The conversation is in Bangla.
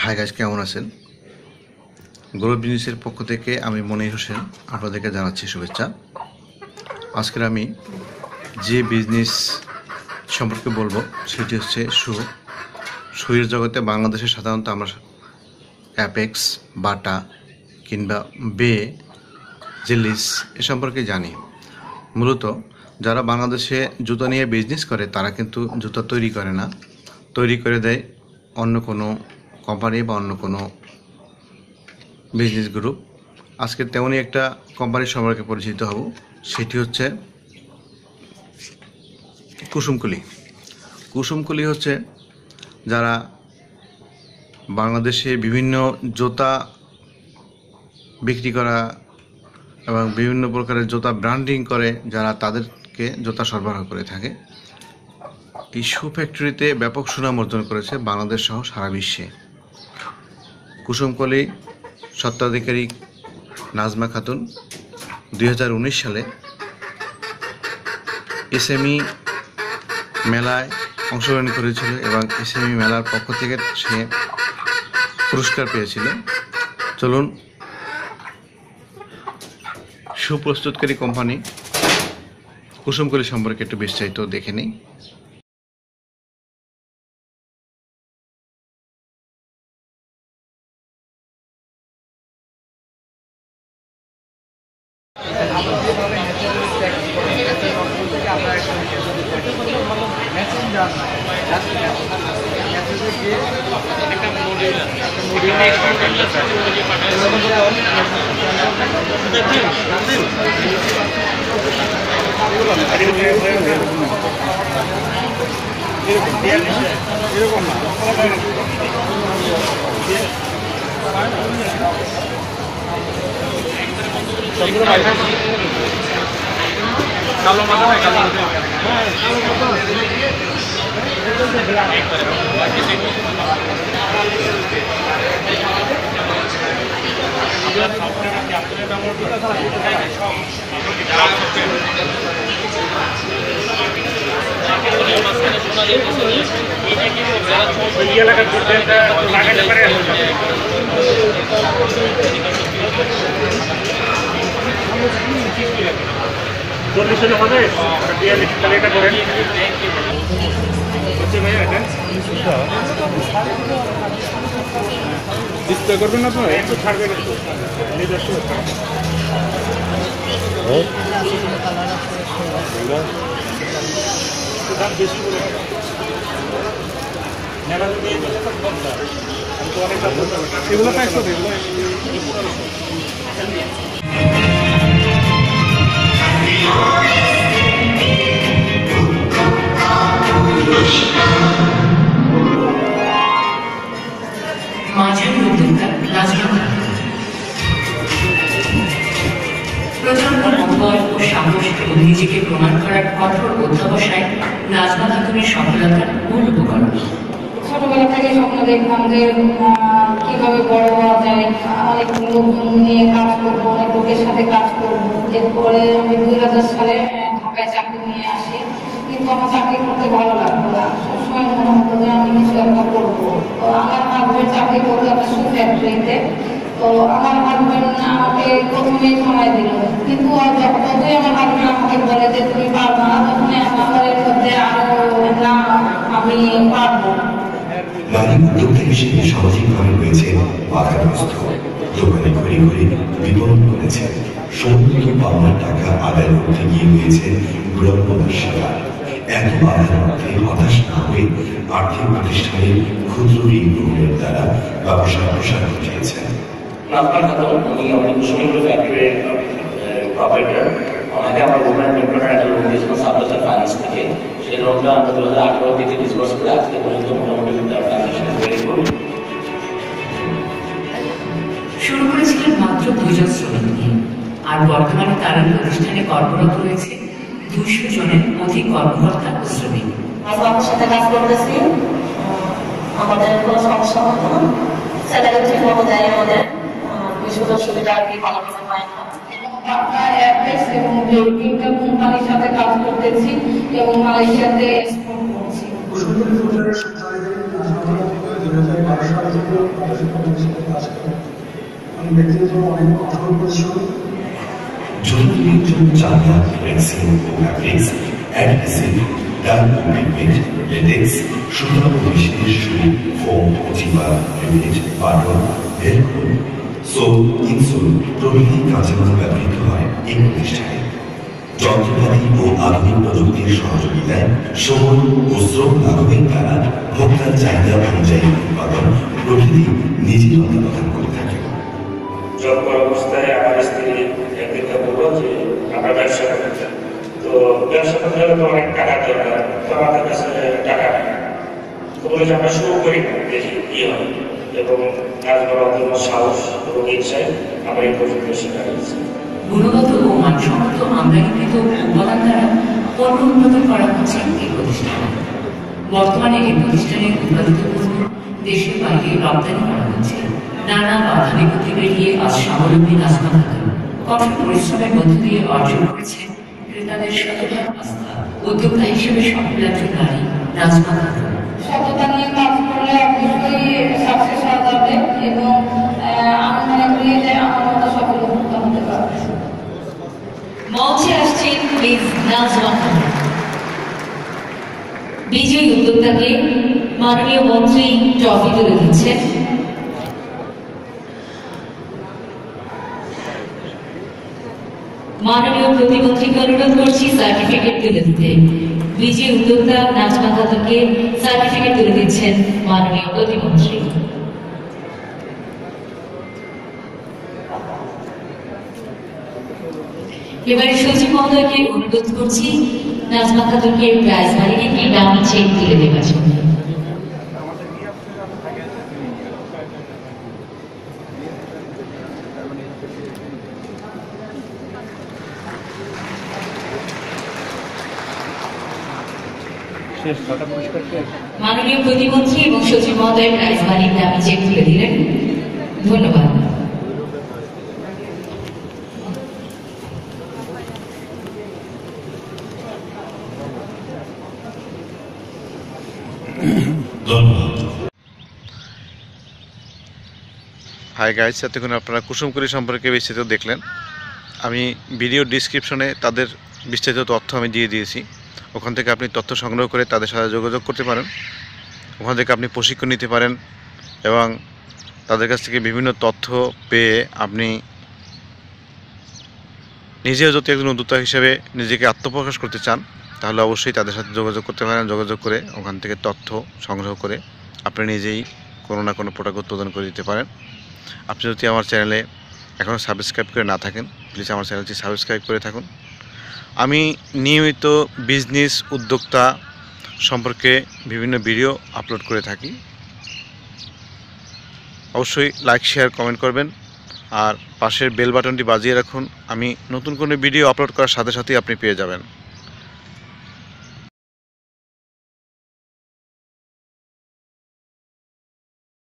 হাই গাইস, কেমন আছেন? গ্রোথ বিজনেসের পক্ষ থেকে আমি মনির হোসেন আপনাদেরকে জানাচ্ছি শুভেচ্ছা। আজকের আমি যে বিজনেস সম্পর্কে বলবো সেটি হচ্ছে শুয়ের জগতে বাংলাদেশে সাধারণত আমরা অ্যাপেক্স, বাটা কিংবা বে, জেলিস এ সম্পর্কে জানি। মূলত যারা বাংলাদেশে জুতা নিয়ে বিজনেস করে তারা কিন্তু জুতা তৈরি করে না, তৈরি করে দেয় অন্য কোনো কোম্পানি বা অন্য কোনো বিজনেস গ্রুপ। আজকে তেমনই একটা কোম্পানির সম্পর্কে পরিচিত হব, সেটি হচ্ছে কুসুমকলি। কুসুমকলি হচ্ছে যারা বাংলাদেশে বিভিন্ন জুতা বিক্রি করা এবং বিভিন্ন প্রকারের জুতা ব্র্যান্ডিং করে যারা তাদেরকে জুতা সরবরাহ করে থাকে। এই শু ফ্যাক্টরিতে ব্যাপক সুনাম অর্জন করেছে বাংলাদেশ সহ সারা বিশ্বে। কুসুমকলি স্বত্বাধিকারী নাজমা খাতুন 2019 সালে এসএমই মেলায় অংশগ্রহণ করেছিল এবং এসএমই মেলার পক্ষ থেকে সে পুরস্কার পেয়েছিল। চলুন সুপ্রস্তুতকারী কোম্পানি কুসুমকলি সম্পর্কে একটু বিস্তারিত দেখে নিই। কালো মাথা না কালো লাগাতে পারে। চল্লিশের হবে তাহলে এটা করেন হচ্ছে ভাইয়া এটা ডিসপ্লে করবেন না, আপনার একটু ছাড়বেন, একটু নিজস্ব দাম বেশি করে এগুলো প্যাক করবে। মাঝারি উদ্যোক্তা নাজমা খাতুন প্রচন্ড মনোবল ও সাহস এবং নিজেকে প্রমাণ করার কঠোর অধ্যবসায় নাজমা খাতুনের সফলতার মূল উপকরণ। ছোটবেলা থেকে স্বপ্ন দেখতাম যে কিভাবে বড় হওয়া যায়, অনেক লোক নিয়ে কাজ করবো, অনেক লোকের সাথে কাজ করবো। এরপরে আমি 2000 সালে ঢাকায় চাকরি নিয়ে আসি, কিন্তু আমার চাকরি করতে ভালো লাগতো না। সবসময় মনে হতো যে আমি কিছু একটা করবো। তো আমার হাজবেন্ড চাকরি করতো একটা শু ফ্যাক্টরিতে। তো আমার হাজবেন্ড আমাকে প্রথমেই সময় দিল, কিন্তু যতই আমার হাজবেন্ড আমাকে বলে যে তুমি পারবো না, তখন আমার মধ্যে আরো না আমি পারবো। নারী উদ্যোক্তা হিসেবে সামাজিকভাবে রয়েছে বাধাগ্রস্ত। দোকানে ঘুরে ঘুরে বিপণন করেছে, সমস্ত পাওনার টাকা আদায় করতে গিয়ে হয়েছে বিড়ম্বনার শিকার। এত বাধার মধ্যে হতাশ না হয়ে আর্থিক প্রতিষ্ঠানের ক্ষুদ্র ঋণ গ্রহণের দ্বারা ব্যবসায় প্রসার ঘটিয়েছেন। নাজমা খাতুন উনি আমাদের কুসুমকলি ফ্যাক্টরির প্রপারেটর। ওনাকে আমরা গভর্নমেন্ট এমপ্লয়মেন্ট একটা লোন দিয়েছিলাম সাবজেক্ট ফাইন্যান্স থেকে। সেই লোনটা আমরা 2018 থেকে ডিসবার্স করে আজকে পর্যন্ত মোটামুটি ট্রানজাকশন ভেরি গুড। শুরু করেছিলেন মাত্র 2 জন শ্রমিক নিয়ে, আর বর্তমানে তার প্রতিষ্ঠানে কর্মরত রয়েছে 200 জনের অধিক কর্মকর্তা ও শ্রমিক। আমার সাথে কাজ করতেছি, আমাদের কোনো সমস্যা হতো না, স্যালারি ঠিক মতো দেয় আমাদের, সুযোগ সুবিধা আর কি ভালো মতো পায় না। এবং তিনটা কোম্পানির সাথে কাজ করতেছি এবং মালয়েশিয়াতে এক্সপোর্ট করছি। 2012 সাল থেকে তাদের সাথে কাজ করি। আমি ব্যক্তিগত অনেক কঠোর পরিশ্রম জরুরি জন্য চামড়া, রেক্সিন ও ফ্যাব্রিক্স, অ্যাডহেসিভ, ডান ট্রিটমেন্ট, লেটেক্স, সুতরাং মেশিনের সুই, ফোম, জিবা, রিমিট, বাটন, ভেলক্রো, সোল, ইনসোল প্রভৃতি কাঁচামাল ব্যবহৃত হয় এই প্রতিষ্ঠানে। যন্ত্রপাতি ও আধুনিক প্রযুক্তির সহযোগিতায় সময় ও শ্রম লাঘবের দ্বারা ভোক্তার চাহিদা অনুযায়ী উৎপাদন প্রভৃতি নিজে তত্ত্বাবধান করে থাকে। জব করা অবস্থায় আমার স্ত্রী একদিনকে বললো যে আমরা ব্যবসা করতে, তো ব্যবসা করতে হলে তো অনেক টাকার দরকার, তো আমাদের কাছে টাকা নেই। তো বলে যে আমরা শুরু করি না, দেখি কি হয়। এবং কাজ করার জন্য সাহস এবং ইচ্ছায় আমার এই প্রযুক্তি শেখা হয়েছে। গুণগত ও মানসম্মত আমদানিকৃত উপাদান দ্বারা পণ্য উৎপাদন করা হচ্ছে এই প্রতিষ্ঠানে। বর্তমানে এই প্রতিষ্ঠানের উৎপাদিত পণ্য দেশের বাইরে রপ্তানি করা হচ্ছে। নানা বাধা বিপত্তি পেরিয়ে আজ স্বাবলম্বী নাজমা খাতুন কঠোর পরিশ্রমের মধ্য দিয়ে অর্জন করেছে ক্রেতাদের সততার আস্থা। উদ্যোক্তা হিসেবে সফল একজন নারী নাজমা খাতুন। সততা নিয়ে কাজ করলে অবশ্যই সাকসেস হওয়া যাবে এবং আমি মনে করি যে আমার মতো সফল উদ্যোক্তা হতে পারবে। মঞ্চে আসছেন মিস নাজমা খাতুন। বিজয়ী উদ্যোক্তাকে মাননীয় মন্ত্রী ট্রফি তুলে দিচ্ছেন। মাননীয় প্রতিমন্ত্রীকে অনুরোধ করছি সার্টিফিকেট তুলে দিতে। বিজয়ী উদ্যোক্তা নাজমা খাতুনকে সার্টিফিকেট তুলে দিচ্ছেন মাননীয় প্রতিমন্ত্রী। এবারে সচিব মহোদয়কে অনুরোধ করছি নাজমা খাতুনকে প্রাইজ মানিয়ে একটি ডাউন চেক তুলে দেওয়ার জন্য। মাননীয় প্রতিমন্ত্রী এবং সচিব মহোদয় প্রাইজ মানিয়ে ডাউন চেক তুলে দিলেন। ধন্যবাদ। হাই গাইস, এতক্ষণ আপনারা কুসুমকুড়ি সম্পর্কে বিস্তারিত দেখলেন। আমি ভিডিও ডিসক্রিপশনে তাদের বিস্তারিত তথ্য আমি দিয়ে দিয়েছি। ওখান থেকে আপনি তথ্য সংগ্রহ করে তাদের সাথে যোগাযোগ করতে পারেন। ওখান থেকে আপনি প্রশিক্ষণ নিতে পারেন এবং তাদের কাছ থেকে বিভিন্ন তথ্য পেয়ে আপনি নিজেও যদি একজন উদ্যোক্তা হিসেবে নিজেকে আত্মপ্রকাশ করতে চান তাহলে অবশ্যই তাদের সাথে যোগাযোগ করতে পারেন। যোগাযোগ করে ওখান থেকে তথ্য সংগ্রহ করে আপনি নিজেই কোনো না কোনো প্রোডাক্ট উৎপাদন করে দিতে পারেন। আপনি যদি আমার চ্যানেলে এখনও সাবস্ক্রাইব করে না থাকেন প্লিজ আমার চ্যানেলটি সাবস্ক্রাইব করে থাকুন। আমি নিয়মিত বিজনেস উদ্যোক্তা সম্পর্কে বিভিন্ন ভিডিও আপলোড করে থাকি। অবশ্যই লাইক শেয়ার কমেন্ট করবেন আর পাশের বেল বাটনটি বাজিয়ে রাখুন। আমি নতুন কোনো ভিডিও আপলোড করার সাথে সাথেই আপনি পেয়ে যাবেন।